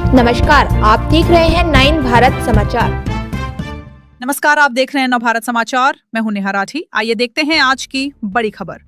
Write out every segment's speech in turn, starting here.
नमस्कार, आप देख रहे हैं 9 भारत समाचार। नमस्कार, आप देख रहे हैं 9 भारत समाचार। मैं हूं नेहा राठी। आइए देखते हैं आज की बड़ी खबर।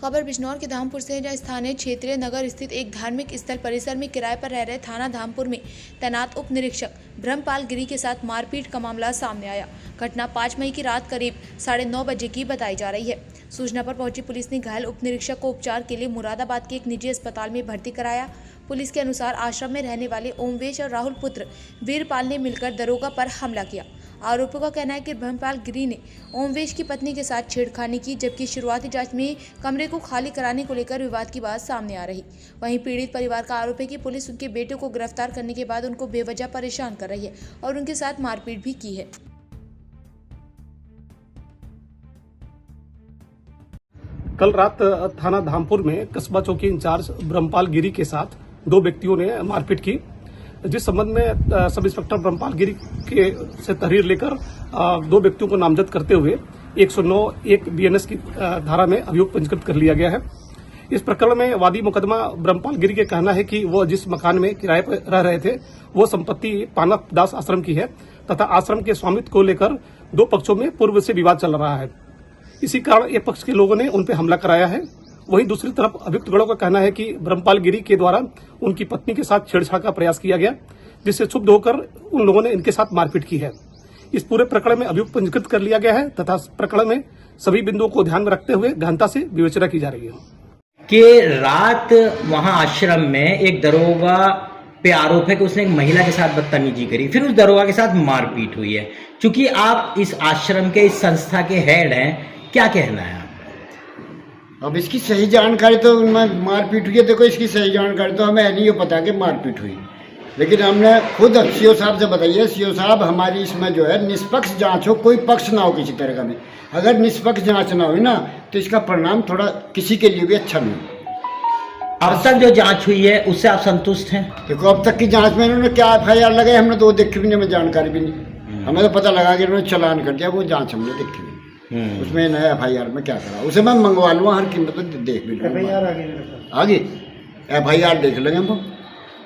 खबर बिजनौर के धामपुर से, जहां स्थानीय क्षेत्रीय नगर स्थित एक धार्मिक स्थल परिसर में किराए पर रह रहे थाना धामपुर में तैनात उप निरीक्षक ब्रह्मपाल गिरी के साथ मारपीट का मामला सामने आया। घटना 5 मई की रात करीब 9:30 बजे की बताई जा रही है। सूचना पर पहुंची पुलिस ने घायल उप निरीक्षक को उपचार के लिए मुरादाबाद के एक निजी अस्पताल में भर्ती कराया। पुलिस के अनुसार आश्रम में रहने वाले ओमवेश और राहुल पुत्र वीरपाल ने मिलकर दरोगा पर हमला किया। आरोपियों का कहना है कि ब्रह्मपाल गिरी ने ओमवेश की पत्नी के साथ छेड़खानी की, जबकि शुरुआती जांच में कमरे को खाली कराने को लेकर विवाद की बात सामने आ रही। वहीं पीड़ित परिवार का आरोप है कि पुलिस उनके बेटे को गिरफ्तार करने के बाद उनको बेवजह परेशान कर रही है और उनके साथ मारपीट भी की है। कल रात थाना धामपुर में कस्बा चौकी इंचार्ज ब्रह्मपाल गिरी के साथ 2 व्यक्तियों ने मारपीट की, जिस संबंध में सब इंस्पेक्टर ब्रह्मपाल गिरी के से तहरीर लेकर 2 व्यक्तियों को नामजद करते हुए 109(1) BNS की धारा में अभियोग पंजीकृत कर लिया गया है। इस प्रकरण में वादी मुकदमा ब्रह्मपाल गिरी के कहना है कि वो जिस मकान में किराए पर रह रहे थे वो संपत्ति पानक दास आश्रम की है तथा आश्रम के स्वामित्व को लेकर 2 पक्षों में पूर्व से विवाद चल रहा है। इसी कारण एक पक्ष के लोगों ने उन पर हमला कराया है। वहीं दूसरी तरफ अभियुक्तगणों का कहना है कि ब्रह्मपाल गिरी के द्वारा उनकी पत्नी के साथ छेड़छाड़ का प्रयास किया गया, जिससे क्षुब्ध होकर उन लोगों ने इनके साथ मारपीट की है। इस पूरे प्रकरण में अभियोग पंजीकृत कर लिया गया है तथा प्रकरण में सभी बिंदुओं को ध्यान में रखते हुए गहनता से विवेचना की जा रही है। कि रात वहां आश्रम में एक दरोगा पे आरोप है कि उसने एक महिला के साथ बदतमीजी करी, फिर उस दरोगा के साथ मारपीट हुई है। चूंकि आप इस आश्रम के, इस संस्था के हेड हैं, क्या कहना है आपका? अब इसकी सही जानकारी तो मारपीट हुई है। देखो, इसकी सही जानकारी तो हमें नहीं पता कि मारपीट हुई, लेकिन हमने खुद सीओ साहब से बताइए। सीओ साहब, हमारी इसमें जो है निष्पक्ष जांच हो, कोई पक्ष ना हो किसी तरह का भी। अगर निष्पक्ष जांच ना हुई ना तो इसका परिणाम थोड़ा किसी के लिए भी अच्छा नहीं। अब तक जो जांच हुई है उससे आप संतुष्ट हैं? देखो, अब तक की जांच में इन्होंने क्या FIR लगाई हमने तो वो देखी भी नहीं, हमें जानकारी भी नहीं। हमें तो पता लगा कि इन्होंने चालान कर दिया, वो जांच हमने देखी नहीं। उसमें नया FIR में क्या करा उसे मैं मंगवा लूँगा, हर कीमत पर देख भी लूँगा। आगे FIR देख लेंगे हम।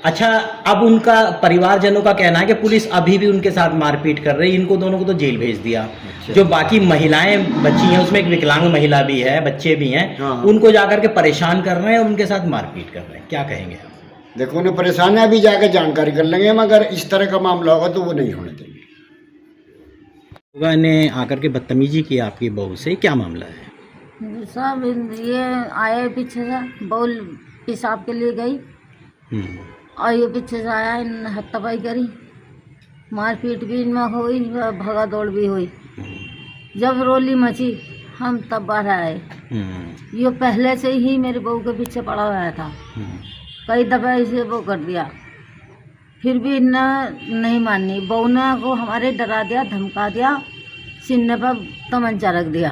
अच्छा, अब उनका परिवारजनों का कहना है कि पुलिस अभी भी उनके साथ मारपीट कर रही है। इनको दोनों को तो जेल भेज दिया। अच्छा। जो बाकी महिलाएं बची हैं, उसमें एक विकलांग महिला भी है, बच्चे भी हैं। हाँ। उनको जाकर के परेशान कर रहे हैं और उनके साथ मारपीट कर रहे हैं। क्या कहेंगे आप? देखो, उन्हें परेशान है, अभी जाकर जानकारी कर लेंगे, मगर इस तरह का मामला होगा तो वो नहीं होने देंगे। ने आकर के बदतमीजी की आपकी बहू से, क्या मामला है? सब ये आए पीछे से, बहू पेशाब के लिए गई और ये पीछे से आया, इन हत्तापाई करी, मारपीट भी इनमें हुई, भगा दौड़ भी हुई। जब रोली मची हम तब बाहर आए। ये पहले से ही मेरी बहू के पीछे पड़ा हुआ था, कई दफा इसे वो कर दिया, फिर भी इन्हें नहीं मानी। बहू ने को हमारे डरा दिया, धमका दिया, सीने पर तमंचा रख दिया।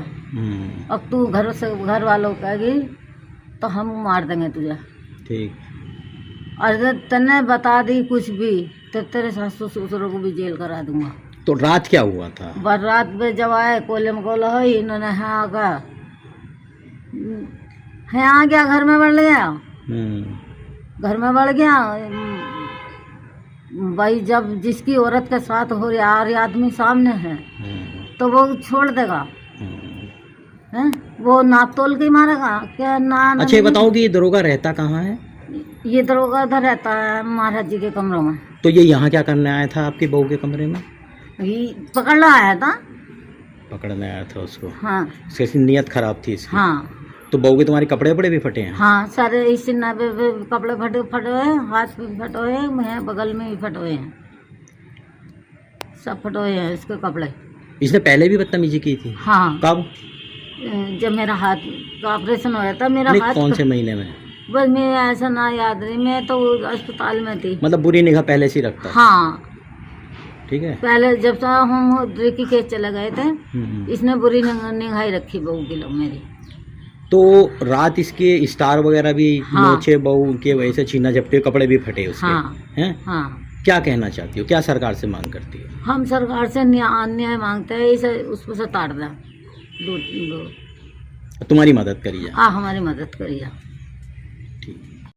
अब तू घर वालों कहेगी तो हम मार देंगे तुझे। ठीक। और जब तने बता दी कुछ भी तो तेरे सासू ससुरों को भी जेल करा दूंगा। तो रात क्या हुआ था? रात में जब आए कोले में कोला हुई, इन्होंने हाँ कहा, है आ गया, घर में बढ़ गया, घर में बढ़ गया भाई। जब जिसकी औरत के साथ हो यार आदमी सामने है तो वो छोड़ देगा? हैं? वो नाप तोल के मारेगा क्या? ना। अच्छा, ये बताओ कि ये दरोगा रहता कहाँ है? ये दरोगा उधर रहता है महाराज जी के कमरों में। तो ये यहाँ क्या करने आया था आपकी बहू के कमरे में? ये पकड़ना आया था। पकड़ने आया था उसको? हाँ। उसकी नीयत खराब थी इसकी? हाँ। तो बहू के तुम्हारे कपड़े वपड़े भी फटे हैं? हाँ, सारे इस कपड़े फटे हुए हैं, हाथ भी फटे हुए हैं, बगल में भी फटे हुए हैं, सब फटे हुए हैं इसके कपड़े। इसने पहले भी बदतमीजी की थी? हाँ। कब? जब मेरा हाथ का ऑपरेशन हुआ था, मेरा हाथ कौन से महीने में? बस मैं ऐसा ना याद नहीं, मैं तो अस्पताल में थी। मतलब बुरी निगाह पहले से रखता? हाँ। ठीक है। पहले जब हम की केस चले गए थे, इसने बुरी निगाह रखी बहू की लोग मेरी। तो रात इसके स्टार वगैरह भी नोचे बहू के, वजह से छीना झपटे, कपड़े भी फटे उसके। हाँ। हैं? हाँ। क्या कहना चाहती हो? क्या सरकार से मांग करती हो? हम सरकार से न्याय मांगते हैं, इसे उसको से ताड़ दें। तुम्हारी मदद करिए। हाँ, हमारी मदद करिए। ठीक।